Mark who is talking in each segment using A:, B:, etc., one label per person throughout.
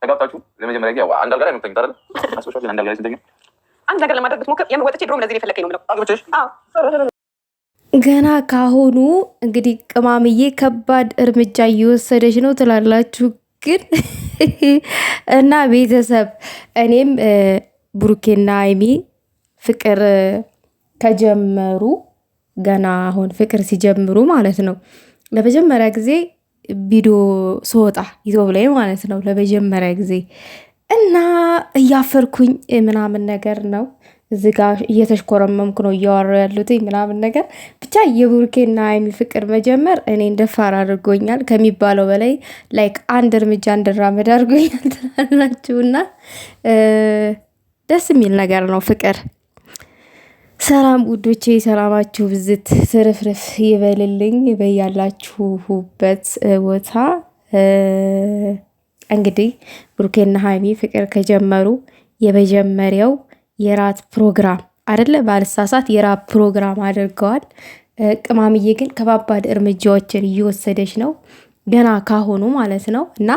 A: ተጋብታችሁ ለመጀመሪያ ጊዜ አንድ አልጋ ላይ ነው ተኝታረል አስወሻችሁ አንድ አልጋ ላይ ስንተኛ አንድ ነገር ለማድረግ ብትሞክር የምወጥቼ ድሮም ለዚህ የፈለከኝ ነው የምለው አግብቼሽ
B: ገና ካሁኑ እንግዲህ ቅማምዬ ከባድ እርምጃ እየወሰደች ነው ትላላችሁ። ግን እና ቤተሰብ እኔም ብሩኬና ሀይሚ ፍቅር ከጀመሩ ገና አሁን ፍቅር ሲጀምሩ ማለት ነው ለመጀመሪያ ጊዜ ቪዲዮ ስወጣ ዩቲዩብ ላይ ማለት ነው ለመጀመሪያ ጊዜ እና እያፈርኩኝ ምናምን ነገር ነው እዚህ ጋር እየተሽኮረመምኩ ነው እያወራሁ ያሉት ምናምን ነገር ብቻ የብሩኬና ሀይሚ ፍቅር መጀመር እኔ እንደፋር አድርጎኛል ከሚባለው በላይ ላይክ አንድ እርምጃ እንድራመድ አድርጎኛል ትላላችሁና ደስ የሚል ነገር ነው ፍቅር። ሰላም ውዶቼ፣ ሰላማችሁ ብዝት ስርፍርፍ ይበልልኝ በያላችሁበት ቦታ። እንግዲህ ብሩኬና ሀይሚ ፍቅር ከጀመሩ የመጀመሪያው የራት ፕሮግራም አይደለ ባልሳሳት የራት ፕሮግራም አድርገዋል። ቅማምዬ ግን ከባባድ እርምጃዎችን እየወሰደች ነው ገና ካሁኑ ማለት ነው። እና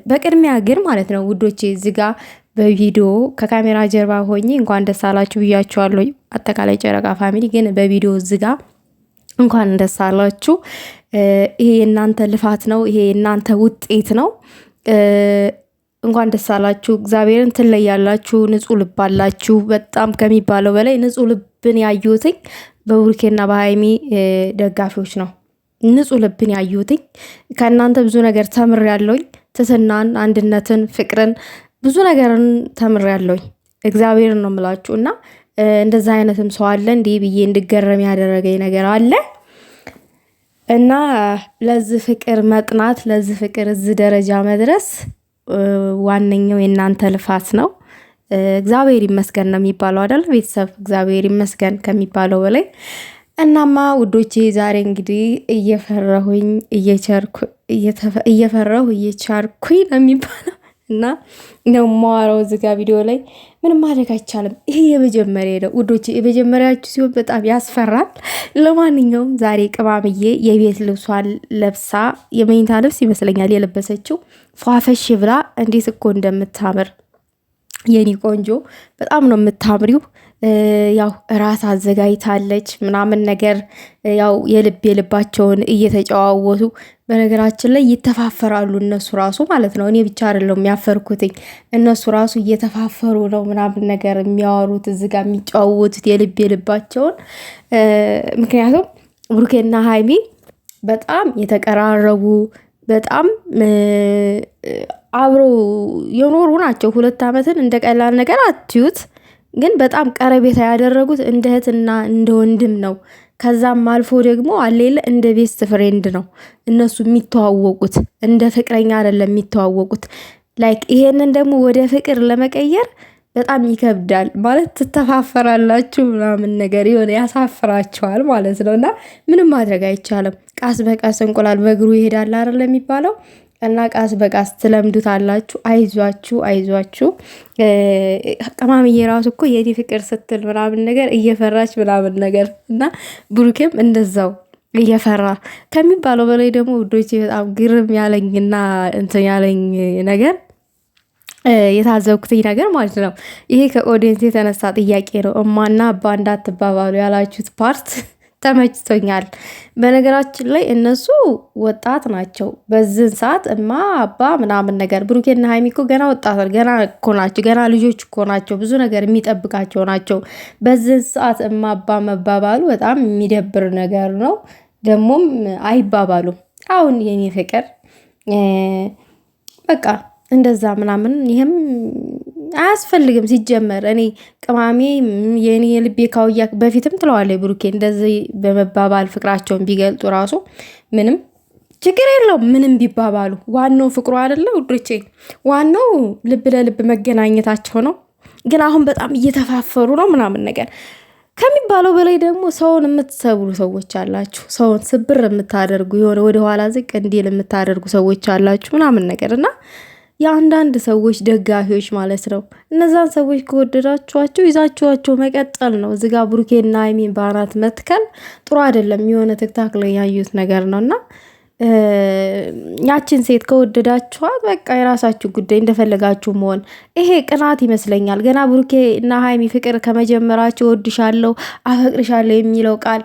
B: በቅድሚያ ግን ማለት ነው ውዶቼ እዚህ ጋር በቪዲዮ ከካሜራ ጀርባ ሆኜ እንኳን ደስ አላችሁ ብያችኋለሁ አጠቃላይ ጨረቃ ፋሚሊ። ግን በቪዲዮ እዚህ ጋር እንኳን ደስ አላችሁ። ይሄ የእናንተ ልፋት ነው፣ ይሄ የእናንተ ውጤት ነው። እንኳን ደስ አላችሁ። እግዚአብሔርን ትለያላችሁ። ንጹህ ልብ አላችሁ። በጣም ከሚባለው በላይ ንጹህ ልብን ያዩትኝ በብሩኬና በሀይሚ ደጋፊዎች ነው። ንጹህ ልብን ያዩትኝ ከእናንተ ብዙ ነገር ተምሬያለሁኝ። ትህትናን፣ አንድነትን፣ ፍቅርን ብዙ ነገርን ተምሬያለሁኝ። እግዚአብሔርን ነው የምላችሁ። እና እንደዛ አይነትም ሰው አለ እንዲህ ብዬ እንድገረም ያደረገኝ ነገር አለ። እና ለዚህ ፍቅር መጥናት፣ ለዚህ ፍቅር እዚህ ደረጃ መድረስ ዋነኛው የእናንተ ልፋት ነው። እግዚአብሔር ይመስገን ነው የሚባለው አይደል ቤተሰብ? እግዚአብሔር ይመስገን ከሚባለው በላይ። እናማ ውዶቼ ዛሬ እንግዲህ እየፈራሁ እየቻርኩኝ ነው የሚባለው እና ነው ማዋራው እዚጋ ቪዲዮ ላይ ምንም ማድረግ አይቻልም። ይሄ የመጀመሪያ ነው ውዶቼ፣ የመጀመሪያችሁ ሲሆን በጣም ያስፈራል። ለማንኛውም ዛሬ ቅማምዬ የቤት ልብሷን ለብሳ የመኝታ ልብስ ይመስለኛል የለበሰችው ፏፈሽ ብላ እንዴት እኮ እንደምታምር የኔ ቆንጆ በጣም ነው የምታምሪው። ያው እራት አዘጋጅታለች ምናምን ነገር ያው የልባቸውን እየተጨዋወቱ በነገራችን ላይ ይተፋፈራሉ እነሱ ራሱ ማለት ነው። እኔ ብቻ አይደለም ያፈርኩትኝ እነሱ ራሱ እየተፋፈሩ ነው ምናምን ነገር የሚያወሩት እዚህ ጋር የሚጨዋወቱት የልባቸውን። ምክንያቱም ብሩኬና ሀይሚ በጣም የተቀራረቡ በጣም አብሮ የኖሩ ናቸው። 2 ዓመትን እንደ ቀላል ነገር አትዩት። ግን በጣም ቀረቤታ ያደረጉት እንደ እህትና እንደ ወንድም ነው። ከዛም አልፎ ደግሞ አሌለ እንደ ቤስት ፍሬንድ ነው እነሱ የሚተዋወቁት፣ እንደ ፍቅረኛ አይደለም የሚተዋወቁት። ላይክ ይሄንን ደግሞ ወደ ፍቅር ለመቀየር በጣም ይከብዳል ማለት ትተፋፈራላችሁ ምናምን ነገር የሆነ ያሳፍራቸዋል ማለት ነው። እና ምንም ማድረግ አይቻልም። ቃስ በቃስ እንቁላል በእግሩ ይሄዳል አይደል የሚባለው። እና ቃስ በቃስ ትለምዱታላችሁ። አይዟችሁ አይዟችሁ። ቅማምዬ ራሱ እኮ የኔ ፍቅር ስትል ምናምን ነገር እየፈራች ምናምን ነገር እና ብሩኬም እንደዛው እየፈራ ከሚባለው በላይ ደግሞ ውዶቼ በጣም ግርም ያለኝና እንትን ያለኝ ነገር የታዘብኩትኝ ነገር ማለት ነው ይሄ ከኦዲየንስ የተነሳ ጥያቄ ነው። እማና አባ እንዳትባባሉ ያላችሁት ፓርት ተመችቶኛል። በነገራችን ላይ እነሱ ወጣት ናቸው። በዚህን ሰዓት እማ አባ ምናምን ነገር ብሩኬና ሀይሚ እኮ ገና ወጣት ገና እኮ ናቸው። ገና ልጆች እኮ ናቸው። ብዙ ነገር የሚጠብቃቸው ናቸው። በዚህን ሰዓት እማ አባ መባባሉ በጣም የሚደብር ነገር ነው። ደግሞም አይባባሉም። አሁን የኔ ፍቅር በቃ እንደዛ ምናምን ይሄም አያስፈልግም። ሲጀመር እኔ ቅማሜ የኔ ልቤ ካውያ በፊትም ትለዋለች ብሩኬ እንደዚህ በመባባል ፍቅራቸውን ቢገልጡ ራሱ ምንም ችግር የለውም። ምንም ቢባባሉ ዋናው ፍቅሩ አይደለ ውዶቼ? ዋናው ልብ ለልብ መገናኘታቸው ነው። ግን አሁን በጣም እየተፋፈሩ ነው ምናምን ነገር ከሚባለው በላይ ደግሞ ሰውን የምትሰብሩ ሰዎች አላችሁ። ሰውን ስብር የምታደርጉ የሆነ ወደኋላ ዝቅ እንዲል የምታደርጉ ሰዎች አላችሁ ምናምን ነገር እና የአንዳንድ ሰዎች ደጋፊዎች ማለት ነው። እነዛን ሰዎች ከወደዳችኋቸው ይዛችኋቸው መቀጠል ነው። እዚጋ ብሩኬና ሀይሚን በአናት መትከል ጥሩ አይደለም። የሆነ ትክታክ ላይ ያዩት ነገር ነው እና ያችን ሴት ከወደዳችኋት በቃ የራሳችሁ ጉዳይ እንደፈለጋችሁ መሆን። ይሄ ቅናት ይመስለኛል። ገና ብሩኬ እና ሀይሚ ፍቅር ከመጀመራቸው እወድሻለሁ፣ አፈቅርሻለሁ የሚለው ቃል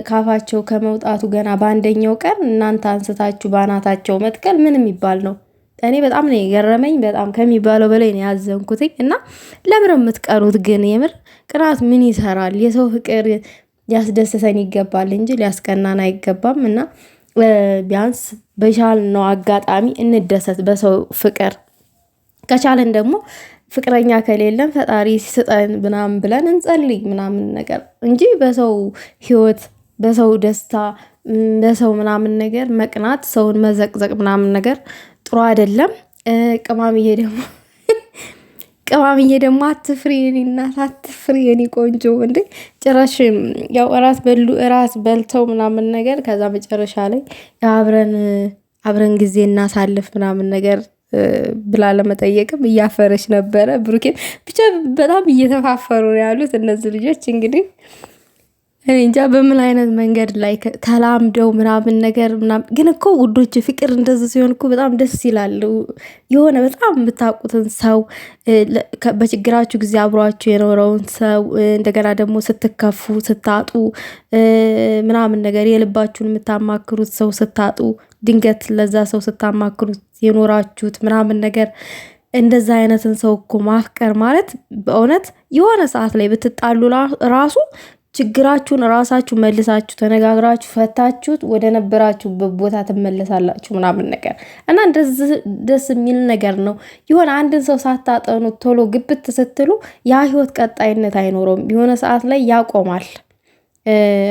B: ካፋቸው ከመውጣቱ ገና በአንደኛው ቀን እናንተ አንስታችሁ ባናታቸው መትከል ምን የሚባል ነው? እኔ በጣም ነው የገረመኝ። በጣም ከሚባለው በላይ ነው ያዘንኩትኝ። እና ለምን የምትቀሩት ግን? የምር ቅናት ምን ይሰራል? የሰው ፍቅር ሊያስደስተን ይገባል እንጂ ሊያስቀናን አይገባም። እና ቢያንስ በቻልነው አጋጣሚ እንደሰት በሰው ፍቅር። ከቻለን ደግሞ ፍቅረኛ ከሌለን ፈጣሪ ሲሰጠን ምናምን ብለን እንጸልይ ምናምን ነገር እንጂ በሰው ህይወት፣ በሰው ደስታ፣ በሰው ምናምን ነገር መቅናት፣ ሰውን መዘቅዘቅ ምናምን ነገር ጥሩ አይደለም። ቅማምዬ ደግሞ አትፍሪ የኔ እናት፣ አትፍሪ የኔ ቆንጆ። እንዴ ጭራሽ ያው እራት በልተው ምናምን ነገር ከዛ መጨረሻ ላይ አብረን ጊዜ እናሳልፍ ምናምን ነገር ብላ ለመጠየቅም እያፈረች ነበረ። ብሩኬም ብቻ በጣም እየተፋፈሩ ነው ያሉት እነዚህ ልጆች። እንግዲህ እኔ እንጃ በምን አይነት መንገድ ላይ ተላምደው ምናምን ነገር ምናምን። ግን እኮ ውዶች ፍቅር እንደዚህ ሲሆን እኮ በጣም ደስ ይላል። የሆነ በጣም የምታውቁትን ሰው በችግራችሁ ጊዜ አብሯችሁ የኖረውን ሰው እንደገና ደግሞ ስትከፉ ስታጡ ምናምን ነገር የልባችሁን የምታማክሩት ሰው ስታጡ ድንገት ለዛ ሰው ስታማክሩት የኖራችሁት ምናምን ነገር እንደዛ አይነትን ሰው እኮ ማፍቀር ማለት በእውነት የሆነ ሰዓት ላይ ብትጣሉ ራሱ ችግራችሁን ራሳችሁ መልሳችሁ ተነጋግራችሁ ፈታችሁት ወደ ነበራችሁበት ቦታ ትመለሳላችሁ ምናምን ነገር እና እንደዚህ ደስ የሚል ነገር ነው። የሆነ አንድን ሰው ሳታጠኑ ቶሎ ግብት ስትሉ ያ ህይወት ቀጣይነት አይኖረውም። የሆነ ሰዓት ላይ ያቆማል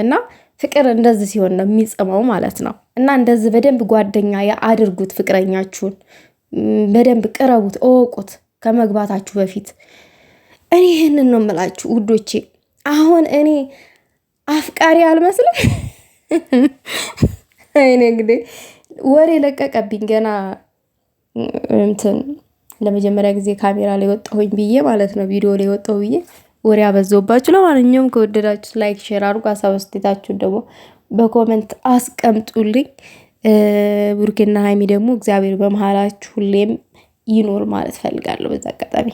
B: እና ፍቅር እንደዚህ ሲሆን ነው የሚጽመው ማለት ነው። እና እንደዚህ በደንብ ጓደኛ አድርጉት፣ ፍቅረኛችሁን በደንብ ቅረቡት፣ እወቁት ከመግባታችሁ በፊት። እኔ ይህንን ነው የምላችሁ ውዶቼ። አሁን እኔ አፍቃሪ አልመስልም። እኔ እንግዲህ ወሬ ለቀቀብኝ ገና እንትን ለመጀመሪያ ጊዜ ካሜራ ላይ ወጣሁኝ ብዬ ማለት ነው፣ ቪዲዮ ላይ ወጣሁ ብዬ ወሬ አበዛውባችሁ። ለማንኛውም ከወደዳችሁ ላይክ፣ ሼር አድርጉ። ሀሳብ አስተያየታችሁን ደግሞ በኮሜንት አስቀምጡልኝ። ብሩኬና ሀይሚ ደግሞ እግዚአብሔር በመሃላችሁ ሁሌም ይኖር ማለት ፈልጋለሁ በዛ አጋጣሚ